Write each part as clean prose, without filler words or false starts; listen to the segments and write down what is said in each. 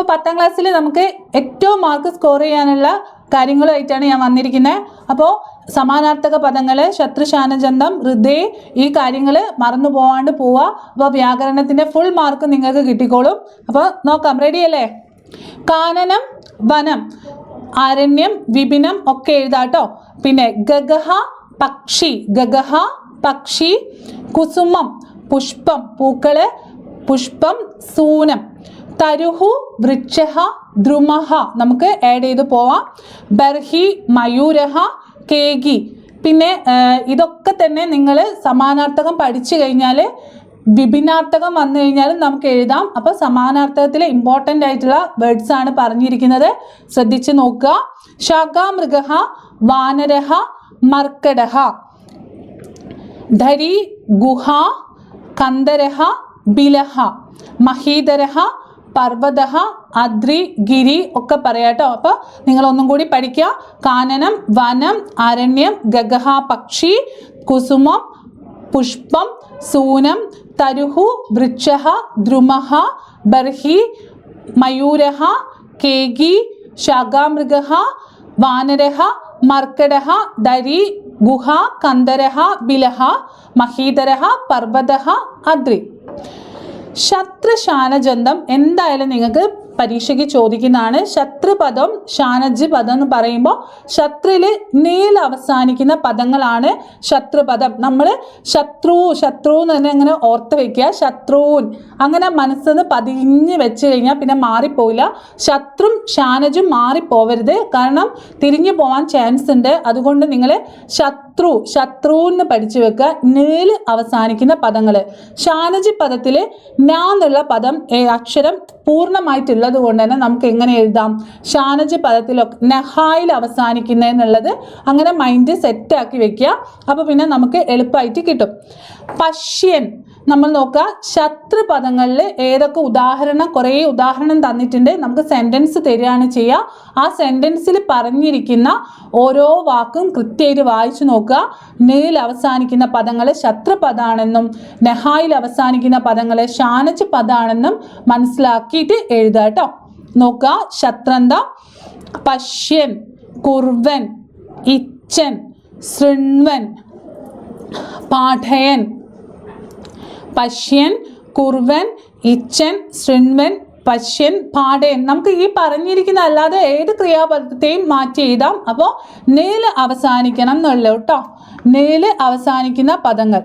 അപ്പോൾ 10ാം ക്ലാസ്സിൽ നമുക്ക് ഏറ്റവും മാർക്ക് സ്കോർ ചെയ്യാനുള്ള കാര്യങ്ങളുമായിട്ടാണ് ഞാൻ വന്നിരിക്കുന്നത്. അപ്പോൾ സമാനാർത്ഥക പദങ്ങൾ, ശത്രുശാനജന്തം, ഹൃദയ, ഈ കാര്യങ്ങൾ മറന്നു പോവാണ്ട് പോവുക. അപ്പോൾ വ്യാകരണത്തിൻ്റെ ഫുൾ മാർക്ക് നിങ്ങൾക്ക് കിട്ടിക്കോളും. അപ്പോൾ നോക്കാം, റെഡിയല്ലേ? കാനനം, വനം, അരണ്യം, വിപിനം ഒക്കെ എഴുതാട്ടോ. പിന്നെ ഗഗഹ പക്ഷി, ഗഗഹ പക്ഷി, കുസുമം പുഷ്പം, പൂക്കള്, പുഷ്പം, സൂനം, തരുഹു വൃക്ഷഹ, ദ്രുമഹ നമുക്ക് ആഡ് ചെയ്ത് പോവാം. ബർഹി മയൂരഹ, കേകി. പിന്നെ ഇതൊക്കെ തന്നെ നിങ്ങൾ സമാനാർത്ഥകം പഠിച്ചു കഴിഞ്ഞാൽ വിഭിന്നാർത്ഥകം വന്നു കഴിഞ്ഞാലും നമുക്ക് എഴുതാം. അപ്പോൾ സമാനാർത്ഥകത്തിൽ ഇമ്പോർട്ടൻ്റ് ആയിട്ടുള്ള വേർഡ്സ് ആണ് പറഞ്ഞിരിക്കുന്നത്, ശ്രദ്ധിച്ച് നോക്കുക. ശാഖാമൃഗ, വാനരഹ, മർക്കടഹ, ധരി ഗുഹ, കന്ദരഹ, ബിലഹ, മഹീധരഹ, പർവ്വതഹ, അദ്രി, ഗിരി ഒക്കെ പറയാട്ടോ. അപ്പോൾ നിങ്ങളൊന്നും കൂടി പഠിക്കുക. കാനനം, വനം, അരണ്യം, ഗഗഹ പക്ഷി, കുസുമം പുഷ്പം, സൂനം, തരുഹു വൃക്ഷഹ, ദ്രുമഹ, ബർഹി മയൂരഹ, കേകി, ശാഖാമൃഗ, വാനരഹ, മർക്കടഹ, ധരി ഗുഹ, കന്ദരഹ, ബിലഹ, മഹീധരഹ, പർവ്വതഹ, അദ്രി. ശത്രുശാനജന്തം എന്തായാലും നിങ്ങൾക്ക് പരീക്ഷയ്ക്ക് ചോദിക്കുന്നതാണ്. ശത്രുപദം, ഷാനജ് പദം എന്ന് പറയുമ്പോൾ ശത്രുവിൽ നേൽ അവസാനിക്കുന്ന പദങ്ങളാണ് ശത്രുപദം. നമ്മൾ ശത്രു എന്ന് തന്നെ ഇങ്ങനെ ഓർത്ത് വെക്കുക. ശത്രുൻ അങ്ങനെ മനസ്സിന്ന് പതിഞ്ഞ് വെച്ച് കഴിഞ്ഞാൽ പിന്നെ മാറിപ്പോയില്ല. ശത്രും ഷാനജും മാറിപ്പോവരുത്, കാരണം തിരിഞ്ഞു പോവാൻ ചാൻസ് ഉണ്ട്. അതുകൊണ്ട് നിങ്ങൾ ശത്രു എന്ന് പഠിച്ചു വെക്കുക. നേൽ അവസാനിക്കുന്ന പദങ്ങൾ. ഷാനജ് പദത്തിൽ നാ എന്നുള്ള പദം അക്ഷരം പൂർണ്ണമായിട്ടുള്ളത് കൊണ്ട് തന്നെ നമുക്ക് എങ്ങനെ എഴുതാം? ഷാനജ് പദത്തിലൊക്കെ നഹായിൽ അവസാനിക്കുന്ന എന്നുള്ളത് അങ്ങനെ മൈൻഡ് സെറ്റാക്കി വെക്കുക. അപ്പോൾ പിന്നെ നമുക്ക് എളുപ്പമായിട്ട് കിട്ടും. പശ്യൻ നമ്മൾ നോക്കുക. ശത്രുപദങ്ങളിൽ ഏതൊക്കെ കുറേ ഉദാഹരണം തന്നിട്ടുണ്ട്. നമുക്ക് സെൻറ്റൻസ് തരികയാണ് ചെയ്യുക. ആ സെൻറ്റൻസിൽ പറഞ്ഞിരിക്കുന്ന ഓരോ വാക്കും കൃത്യമായിട്ട് വായിച്ചു നോക്കുക. നേൽ അവസാനിക്കുന്ന പദങ്ങൾ ശത്രുപദാണെന്നും നഹായിൽ അവസാനിക്കുന്ന പദങ്ങൾ ഷാനജ് പദാണെന്നും മനസ്സിലാക്കിയിട്ട് എഴുതുക കേട്ടോ. നോക്കുക. ശത്രന്ത, പശ്യൻ, കുർവൻ, ഇച്ഛൻ, ശൃണ്വൻ, പാഠയൻ. പശ്യൻ, കുർവൻ, ഇച്ഛൻ, ശൃണ്വൻ, പശ്യൻ, പാഠയൻ. നമുക്ക് ഈ പറഞ്ഞിരിക്കുന്ന അല്ലാതെ ഏത് ക്രിയാപദത്തെയും മാറ്റി എഴുതാം. അപ്പോൾ നേല് അവസാനിക്കണം എന്നുള്ളൂ കേട്ടോ. നേല് അവസാനിക്കുന്ന പദങ്ങൾ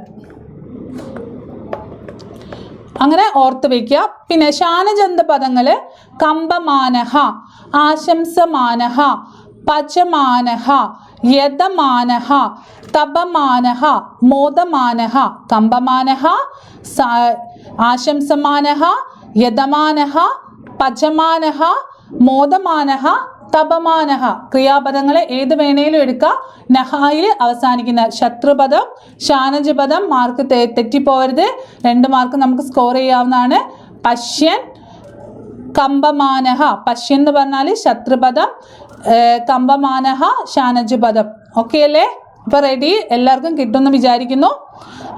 അങ്ങനെ ഓർത്ത് വയ്ക്കുക. പിന്നെ ഷാനജന്ത പദങ്ങൾ കമ്പമാനഹ, ആശംസമാനഹ, പചമാനഹ, യതമാനഹ, തപമാനഹ, മോദമാനഹ. കമ്പമാനഹ, ആശംസമാനഹ, യതമാനഹ, പചമാനഹ, മോദമാനഹ, തപമാനഹ. ക്രിയാപദങ്ങൾ ഏത് വേണേലും എടുക്കുക. നഹായിൽ അവസാനിക്കുന്ന ശത്രുപദം, ഷാനജ് പദം മാർക്ക് തെറ്റിപ്പോവരുത്. 2 മാർക്ക് നമുക്ക് സ്കോർ ചെയ്യാവുന്നതാണ്. പശ്യൻ, കമ്പമാനഹ. പശ്യൻ എന്ന് പറഞ്ഞാൽ ശത്രുപദം, കമ്പമാനഹ ഷാനജ് പദം. ഓക്കെ അല്ലേ? അപ്പോൾ റെഡി? എല്ലാവർക്കും കിട്ടുമെന്ന് വിചാരിക്കുന്നു.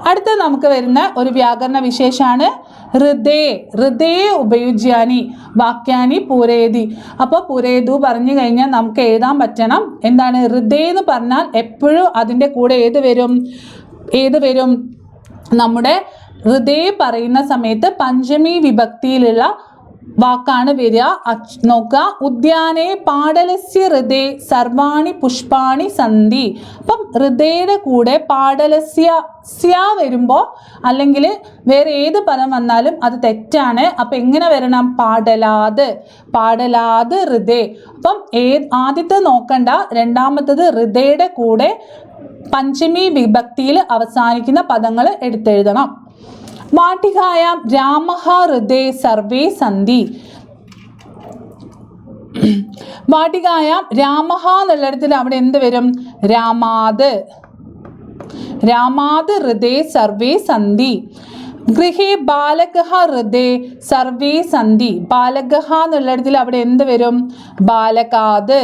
അടുത്ത നമുക്ക് വരുന്ന ഒരു വ്യാകരണ വിശേഷമാണ് ഹൃദയ ഉപയുജ്യാനി വാക്യാനി പൂരേതി. അപ്പോൾ പൂരേതു പറഞ്ഞു കഴിഞ്ഞാൽ നമുക്ക് എഴുതാൻ പറ്റണം. എന്താണ് ഹൃദയ എന്ന് പറഞ്ഞാൽ? എപ്പോഴും അതിൻ്റെ കൂടെ ഏത് വരും? നമ്മുടെ ഹൃദയ പറയുന്ന സമയത്ത് പഞ്ചമി വിഭക്തിയിലുള്ള വാക്കാണ് വരിക. നോക്കുക. ഉദ്യാനേ പാടലസ്യ ഹൃദയ സർവാണി പുഷ്പാണി സന്ധി. അപ്പം ഹൃദയയുടെ കൂടെ പാടലസ്യ വരുമ്പോൾ അല്ലെങ്കിൽ വേറെ ഏത് പദം വന്നാലും അത് തെറ്റാണ്. അപ്പം എങ്ങനെ വരണം? പാടലാത് ഹൃദയ. അപ്പം ആദ്യത്തെ നോക്കണ്ട, രണ്ടാമത്തത് ഹൃദയയുടെ കൂടെ പഞ്ചമി വിഭക്തിയിൽ അവസാനിക്കുന്ന പദങ്ങൾ എടുത്തെഴുതണം. വാട്ടികായാം രാമഃ ഹൃദയ സർവേ സന്ധി. വാട്ടികായാം രാമഃ എന്നുള്ളിടത്തിൽ അവിടെ എന്ത് വരും? രാമാത് ഹൃദയ സർവേ സന്ധി. ഗൃഹേ ബാലകഃ ഹൃദയ സർവേ സന്ധി. ബാലകഃ എന്നുള്ളിടത്തിൽ അവിടെ എന്ത് വരും? ബാലകാത്.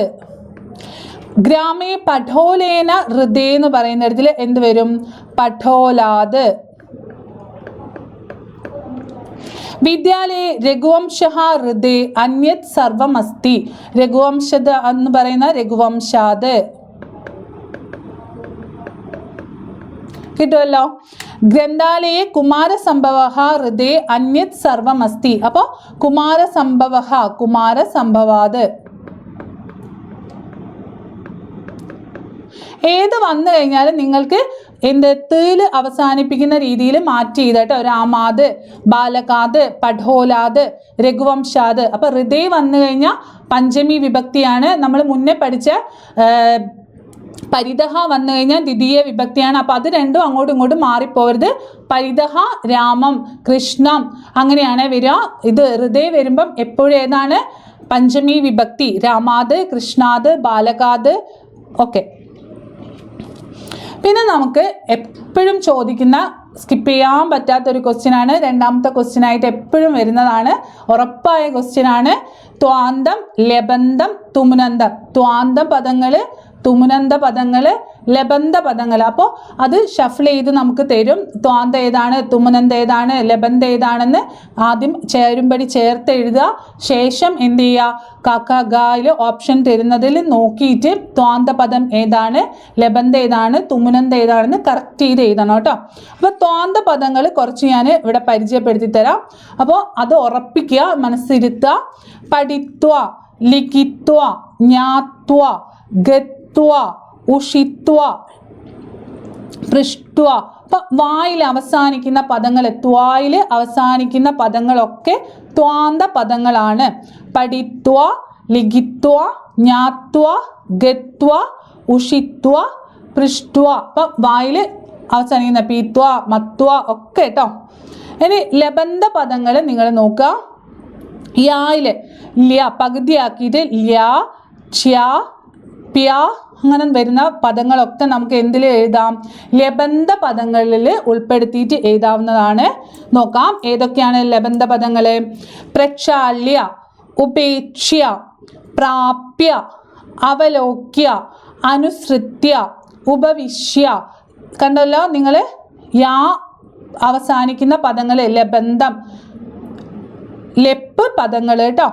ഗ്രാമേ പഠോലേന ഹൃദയ എന്ന് പറയുന്നിടത്തിൽ എന്ത് വരും? പഠോലാത്. വിദ്യാലയെ രഘുവംശഃ ഹൃദേ അന്യത് സർവമസ്തി. രഘുവംശത് എന്ന് പറയുന്ന രഘുവംശാത് കിട്ടുമല്ലോ. ഗ്രന്ഥാലയെ കുമാരസംഭവഃ ഹൃദേ അന്യത് സർവമസ്തി. അപ്പോൾ കുമാരസംഭവഃ കുമാരസംഭവാത്. ഏത് വന്നു കഴിഞ്ഞാലും നിങ്ങൾക്ക് എന്ത് തീല് അവസാനിപ്പിക്കുന്ന രീതിയിൽ മാറ്റി ചെയ്തട്ടോ. രാമാത്, ബാലകാത്, പഠോലാത്, രഘുവംശാത്. അപ്പൊ ഹൃദയ വന്നു കഴിഞ്ഞാൽ പഞ്ചമി വിഭക്തിയാണ്. നമ്മൾ മുന്നേ പഠിച്ച പരിതഹ വന്നു കഴിഞ്ഞാൽ ദ്വിതീയ വിഭക്തിയാണ്. അപ്പം അത് രണ്ടും അങ്ങോട്ടും ഇങ്ങോട്ടും മാറിപ്പോകരുത്. പരിതഹ രാമം, കൃഷ്ണം അങ്ങനെയാണ് വരിക. ഇത് ഹൃദയ വരുമ്പം എപ്പോഴും ഏതാണ് പഞ്ചമി വിഭക്തി. രാമാത്, കൃഷ്ണാത്, ബാലകാത്. ഓക്കെ. പിന്നെ നമുക്ക് എപ്പോഴും ചോദിക്കുന്ന സ്കിപ്പ് ചെയ്യാൻ പറ്റാത്തൊരു ക്വസ്റ്റ്യനാണ്. രണ്ടാമത്തെ ക്വസ്റ്റ്യനായിട്ട് എപ്പോഴും വരുന്നതാണ്, ഉറപ്പായ ക്വസ്റ്റ്യനാണ്. ത്വാന്തം, ലബന്ധം, തുമുനന്തം. ത്വാന്തം പദങ്ങൾ, തുമുനന്ത പദങ്ങൾ, ലബന്ധ പദങ്ങൾ. അപ്പോൾ അത് ഷഫിൾ ചെയ്ത് നമുക്ക് തരും. ത്വാന്ത ഏതാണ്, തുമുനന്ത ഏതാണ്, ലബന്ധ ഏതാണെന്ന് ആദ്യം ചേരുംപടി ചേർത്ത് എഴുതുക. ശേഷം എന്ത് ചെയ്യുക, കാക്കഗായിൽ ഓപ്ഷൻ തരുന്നതിൽ നോക്കിയിട്ട് ത്വാന്ത പദം ഏതാണ്, ലബന്ധ ഏതാണ്, തുമുനന്ത ഏതാണെന്ന് കറക്റ്റ് ചെയ്ത് എഴുതണം കേട്ടോ. അപ്പോൾ ത്വാന്ത പദങ്ങൾ കുറച്ച് ഞാൻ ഇവിടെ പരിചയപ്പെടുത്തി തരാം. അപ്പോൾ അത് ഉറപ്പിക്കുക, മനസ്സിരുത്തുക. പഠിത്വ, ലിഖിത്വ, ജ്ഞാത്വ, ഗത്വ, ഉഷിത്വ, പൃഷ്ട്വ. അപ്പം വായിൽ അവസാനിക്കുന്ന പദങ്ങൾ, ത്വായിൽ അവസാനിക്കുന്ന പദങ്ങളൊക്കെ ത്വാന്ത പദങ്ങളാണ്. പഠിത്വ, ലിഖിത്വ, ജ്ഞാത്വ, ഗത്വ, ഉഷിത്വ, പൃഷ്ട്വ. അപ്പം വായിൽ അവസാനിക്കുന്ന പീത്വ, മത്വ ഒക്കെ കേട്ടോ. ഇനി ലബന്ധ പദങ്ങൾ നിങ്ങൾ നോക്കുക. യായില് ല്യ പകുതിയാക്കിയിട്ട് ല്യ, ച്യ, പ്യ അങ്ങനെ വരുന്ന പദങ്ങളൊക്കെ നമുക്ക് എന്തിൽ എഴുതാം, ലബന്ധ പദങ്ങളിൽ ഉൾപ്പെടുത്തിയിട്ട് എഴുതാവുന്നതാണ്. നോക്കാം ഏതൊക്കെയാണ് ലബന്ധ പദങ്ങൾ. പ്രക്ഷാല്യ, ഉപേക്ഷ്യ, പ്രാപ്യ, അവലോക്യ, അനുസൃത്യ, ഉപവിശ്യ. കണ്ടല്ലോ നിങ്ങൾ, യാ അവസാനിക്കുന്ന പദങ്ങൾ ലബന്ധം, ലെപ്പ് പദങ്ങൾ കേട്ടോ.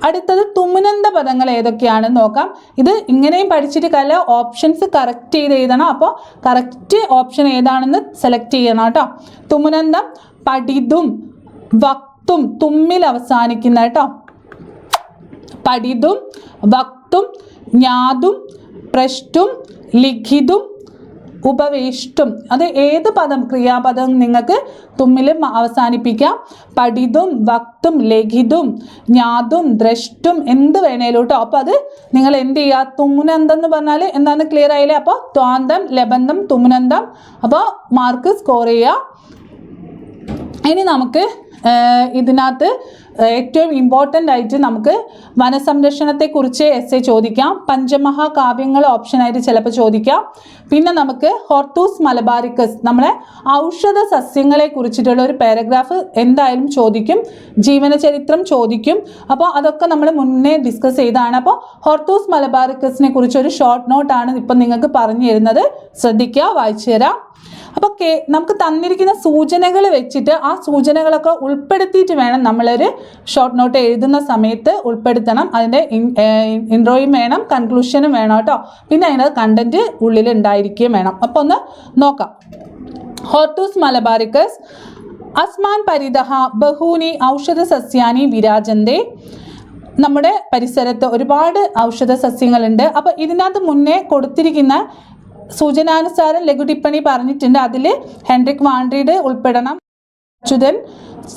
അടുത്തത് തുമുനന്ത പദങ്ങൾ ഏതൊക്കെയാണെന്ന് നോക്കാം. ഇത് ഇങ്ങനെയും പഠിച്ചിട്ട് കല ഓപ്ഷൻസ് കറക്റ്റ് ചെയ്ത് എഴുതണം. അപ്പോൾ കറക്റ്റ് ഓപ്ഷൻ ഏതാണെന്ന് സെലക്ട് ചെയ്യണം കേട്ടോ. തുമുനന്തം പഠിതും, വക്തും, തുമ്മിൽ അവസാനിക്കുന്ന കേട്ടോ. പഠിതും, വക്തും, ജ്ഞാതും, പ്രഷ്ടും, ലിഖിതും, ഉപവേഷ്ടും. അത് ഏത് പദം, ക്രിയാപദം നിങ്ങൾക്ക് തുമ്മിലും അവസാനിപ്പിക്കാം. പഠിതും, വക്തും, ലഘിതും, ജ്ഞാതും, ദ്രഷ്ടും എന്ത് വേണേലും കേട്ടോ. അപ്പോൾ അത് നിങ്ങൾ എന്ത് ചെയ്യുക, തുമുനന്തം എന്ന് പറഞ്ഞാൽ എന്താണെന്ന് ക്ലിയർ ആയില്ലേ. അപ്പോൾ ത്വാന്തം, ലബന്ധം, തുമുനന്തം. അപ്പോൾ മാർക്ക് സ്കോർ ചെയ്യുക. ഇനി നമുക്ക് ഇതിനകത്ത് ഏറ്റവും ഇമ്പോർട്ടൻ്റ് ആയിട്ട് നമുക്ക് വനസംരക്ഷണത്തെക്കുറിച്ച് എസ്സേ ചോദിക്കാം. പഞ്ചമഹാകാവ്യങ്ങൾ ഓപ്ഷനായിട്ട് ചിലപ്പോൾ ചോദിക്കാം. പിന്നെ നമുക്ക് ഹോർത്തൂസ് മലബാറിക്കസ്, നമ്മളെ ഔഷധ സസ്യങ്ങളെ കുറിച്ചിട്ടുള്ള ഒരു പാരഗ്രാഫ് എന്തായാലും ചോദിക്കും. ജീവനചരിത്രം ചോദിക്കും. അപ്പോൾ അതൊക്കെ നമ്മൾ മുന്നേ ഡിസ്കസ് ചെയ്തതാണ്. അപ്പോൾ ഹോർത്തൂസ് മലബാറിക്കസിനെ കുറിച്ച് ഒരു ഷോർട്ട് നോട്ടാണ് ഇപ്പം നിങ്ങൾക്ക് പറഞ്ഞു തരുന്നത്. ശ്രദ്ധിക്കുക, വായിച്ചു തരാം. അപ്പോൾ നമുക്ക് തന്നിരിക്കുന്ന സൂചനകൾ വെച്ചിട്ട് ആ സൂചനകളൊക്കെ ഉൾപ്പെടുത്തിയിട്ട് വേണം നമ്മളൊരു ഷോർട്ട് നോട്ട് എഴുതുന്ന സമയത്ത് ഉൾപ്പെടുത്തണം. അതിൻ്റെ ഇൻട്രോയും വേണം, കൺക്ലൂഷനും വേണം കേട്ടോ. പിന്നെ അതിൻ്റെ കണ്ടന്റ് ഉള്ളിൽ ഉണ്ടായിരിക്കുകയും വേണം. അപ്പോൾ ഒന്ന് നോക്കാം. ഹോർത്തൂസ് മലബാറിക്കസ് അസ്മാൻ പരിതഃ ബഹൂനി ഔഷധ സസ്യാനി വിരാജന്തേ. നമ്മുടെ പരിസരത്ത് ഒരുപാട് ഔഷധ സസ്യങ്ങളുണ്ട്. അപ്പോൾ ഇതിനകത്ത് മുന്നേ കൊടുത്തിരിക്കുന്ന സൂചനാനുസാരം ലഘുടിപ്പണി പറഞ്ഞിട്ടുണ്ട്. അതിൽ ഹെൻറിക് വാൻഡ്രീഡ് ഉൾപ്പെടണം. അച്യുതൻ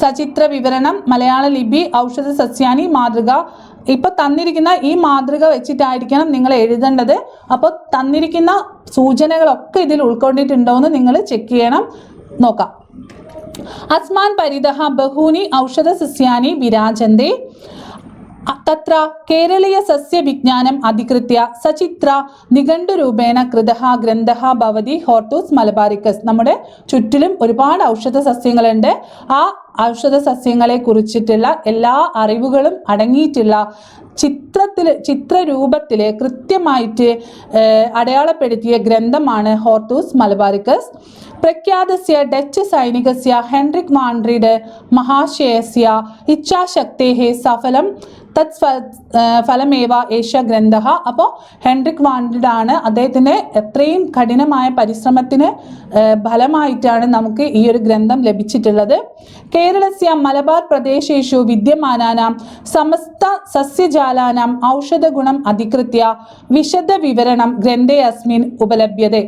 സചിത്ര വിവരണം, മലയാള ലിപി, ഔഷധ സസ്യാനി മാതൃക. ഇപ്പോൾ തന്നിരിക്കുന്ന ഈ മാതൃക വെച്ചിട്ടായിരിക്കണം നിങ്ങൾ എഴുതേണ്ടത്. അപ്പോൾ തന്നിരിക്കുന്ന സൂചനകളൊക്കെ ഇതിൽ ഉൾക്കൊണ്ടിട്ടുണ്ടോ എന്ന് നിങ്ങൾ ചെക്ക് ചെയ്യണം. നോക്കാം. അസ്മാൻ പരിതഃ ബഹൂനി ഔഷധ സസ്യാനി വിരാജന്തേ. തത്ര കേരളീയ സസ്യ വിജ്ഞാനം അധികൃത്യ സചിത്ര നിഘണ്ടുരൂപേണ കൃതഃ ഗ്രന്ഥഃ ഭവതി ഹോർത്തൂസ് മലബാറിക്കസ്. നമ്മുടെ ചുറ്റിലും ഒരുപാട് ഔഷധ സസ്യങ്ങളുണ്ട്. ആ ഔഷധ സസ്യങ്ങളെ കുറിച്ചിട്ടുള്ള എല്ലാ അറിവുകളും അടങ്ങിയിട്ടുള്ള ചിത്രരൂപത്തിൽ കൃത്യമായിട്ട് അടയാളപ്പെടുത്തിയ ഗ്രന്ഥമാണ് ഹോർത്തൂസ് മലബാറിക്കസ്. പ്രഖ്യാതസ്യ ഡച്ച് സൈനികസ്യ ഹെൻറിക് വാൻഡ്രിഡ് മഹാശയസ്യ ഇച്ഛാശക്തേഹ സഫലം തത് ഫലമേവ ഏഷ ഗ്രന്ഥ. അപ്പോൾ ഹെൻറിക് വാൻഡ്രിഡ് ആണ്, അദ്ദേഹത്തിൻ്റെ എത്രയും കഠിനമായ പരിശ്രമത്തിന് ഫലമായിട്ടാണ് നമുക്ക് ഈ ഒരു ഗ്രന്ഥം ലഭിച്ചിട്ടുള്ളത്. കേരളസ്യ മലബാർ പ്രദേശേഷു വിദ്യമാനാനാം സമസ്ത സസ്യജാലാനാം ഔഷധഗുണം അധികൃത്യ വിശദ വിവരണം ഗ്രന്ഥേ അസ്മിൻ ഉപലഭ്യതേ.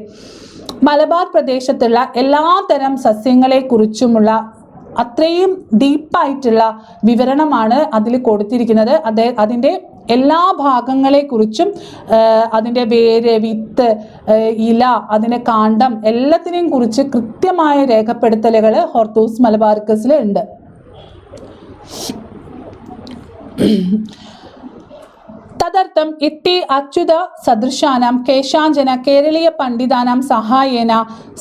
മലബാർ പ്രദേശത്തുള്ള എല്ലാതരം സസ്യങ്ങളെ കുറിച്ചുമുള്ള അത്രയും ഡീപ്പായിട്ടുള്ള വിവരണമാണ് അതിൽ കൊടുത്തിരിക്കുന്നത്. അതിൻ്റെ എല്ലാ ഭാഗങ്ങളെക്കുറിച്ചും അതിൻ്റെ വേര്, വിത്ത്, ഇല, അതിൻ്റെ കാണ്ഡം എല്ലാത്തിനെയും കുറിച്ച് കൃത്യമായ രേഖപ്പെടുത്തലുകൾ ഹോർത്തൂസ് മലബാറിക്കസിൽ ഉണ്ട്. തദർത്ഥം ഇട്ടി അച്യുത സദൃശാനാം കേശാഞ്ചന കേരളീയ പണ്ഡിതാനാം സഹായേന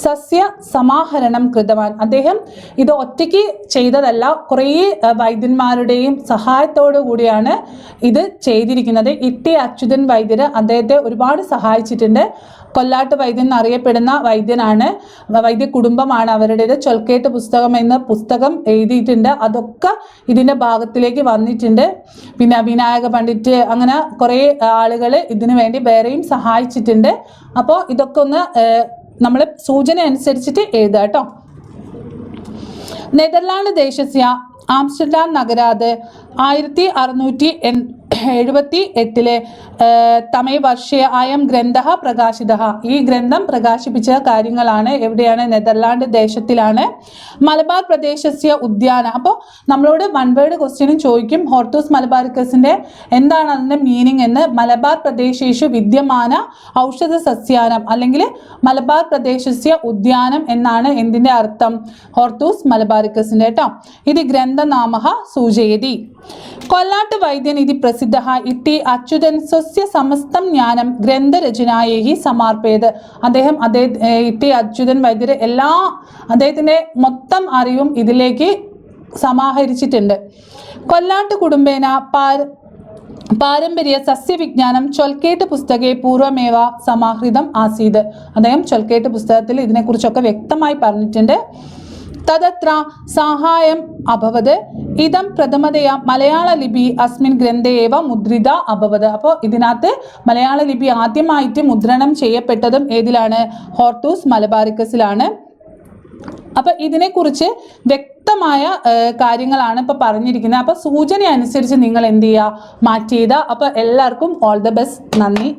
സസ്യ സമാഹരണം കൃതവാൻ. അദ്ദേഹം ഇത് ഒറ്റയ്ക്ക് ചെയ്തതല്ല, കുറേ വൈദ്യന്മാരുടെയും സഹായത്തോടു കൂടിയാണ് ഇത് ചെയ്തിരിക്കുന്നത്. ഇട്ടി അച്യുതൻ വൈദ്യർ അദ്ദേഹത്തെ ഒരുപാട് സഹായിച്ചിട്ടുണ്ട്. കൊല്ലാട്ട് വൈദ്യൻ എന്നറിയപ്പെടുന്ന വൈദ്യനാണ്, വൈദ്യ കുടുംബമാണ് അവരുടേത്. ചൊൽക്കേട്ട് പുസ്തകം എന്ന പുസ്തകം എഴുതിയിട്ടുണ്ട്, അതൊക്കെ ഇതിൻ്റെ ഭാഗത്തിലേക്ക് വന്നിട്ടുണ്ട്. പിന്നെ വിനായക പണ്ഡിറ്റ്, അങ്ങനെ കുറേ ആളുകൾ ഇതിനു വേണ്ടി വേറെയും സഹായിച്ചിട്ടുണ്ട്. അപ്പോൾ ഇതൊക്കെ ഒന്ന് നമ്മൾ സൂചന അനുസരിച്ചിട്ട് എഴുതുക കേട്ടോ. നെതർലാൻഡ് ദേശസ്യ ആംസ്റ്റർഡാം നഗരാത് 1678 തമേ വർഷേ അയം ഗ്രന്ഥ പ്രകാശിത. ഈ ഗ്രന്ഥം പ്രകാശിപ്പിച്ച കാര്യങ്ങളാണ് എവിടെയാണ്? നെതർലാൻഡ് ദേശത്തിലാണ്. മലബാർ പ്രദേശസ്യ ഉദ്യാന. അപ്പോൾ നമ്മളോട് വൺ വേർഡ് ക്വസ്റ്റ്യനും ചോദിക്കും, ഹോർത്തൂസ് മലബാറിക്കസിൻ്റെ എന്താണ് അതിൻ്റെ മീനിങ് എന്ന്. മലബാർ പ്രദേശേഷു വിദ്യമാന ഔഷധ സസ്യാനം, അല്ലെങ്കിൽ മലബാർ പ്രദേശസ്യ ഉദ്യാനം എന്നാണ് എന്തിൻ്റെ അർത്ഥം? ഹോർത്തൂസ് മലബാറിക്കസിൻ്റെ കേട്ടോ. ഇത് ഗ്രന്ഥനാമ സൂചയതി. കൊല്ലാട്ട് വൈദ്യൻ ഇത് പ്രസിദ്ധ ഇട്ടി അച്യുതൻ സ്വസ്യ സമസ്തം ജ്ഞാനം ഗ്രന്ഥരചനായേഹി സമർപ്പയത്. ഇട്ടി അച്യുതൻ വൈദ്യർ അദ്ദേഹത്തിൻ്റെ മൊത്തം അറിവും ഇതിലേക്ക് സമാഹരിച്ചിട്ടുണ്ട്. കൊല്ലാട്ട് കുടുംബേന പാരമ്പര്യ സസ്യവിജ്ഞാനം ചൊൽക്കേട്ട് പുസ്തകെ പൂർവമേവ സമാഹൃതം ആസീത്. അദ്ദേഹം ചൊൽക്കേട്ട് പുസ്തകത്തിൽ ഇതിനെക്കുറിച്ചൊക്കെ വ്യക്തമായി പറഞ്ഞിട്ടുണ്ട്. തദത്ര സഹായം അഭവത് ഇതം പ്രഥമതയ മലയാള ലിപി അസ്മിൻ ഗ്രന്ഥേവ മുദ്രിത അഭവത്. അപ്പോൾ ഇതിനകത്ത് മലയാള ലിപി ആദ്യമായിട്ട് മുദ്രണം ചെയ്യപ്പെട്ടതും ഏതിലാണ്? ഹോർത്തൂസ് മലബാറിക്കസിലാണ്. അപ്പം ഇതിനെക്കുറിച്ച് വ്യക്തമായ കാര്യങ്ങളാണ് ഇപ്പോൾ പറഞ്ഞിരിക്കുന്നത്. അപ്പോൾ സൂചന അനുസരിച്ച് നിങ്ങൾ എന്ത് ചെയ്യുക? മാറ്റി എഴുതുക. അപ്പോൾ എല്ലാവർക്കും ഓൾ ദ ബെസ്റ്റ്. നന്ദി.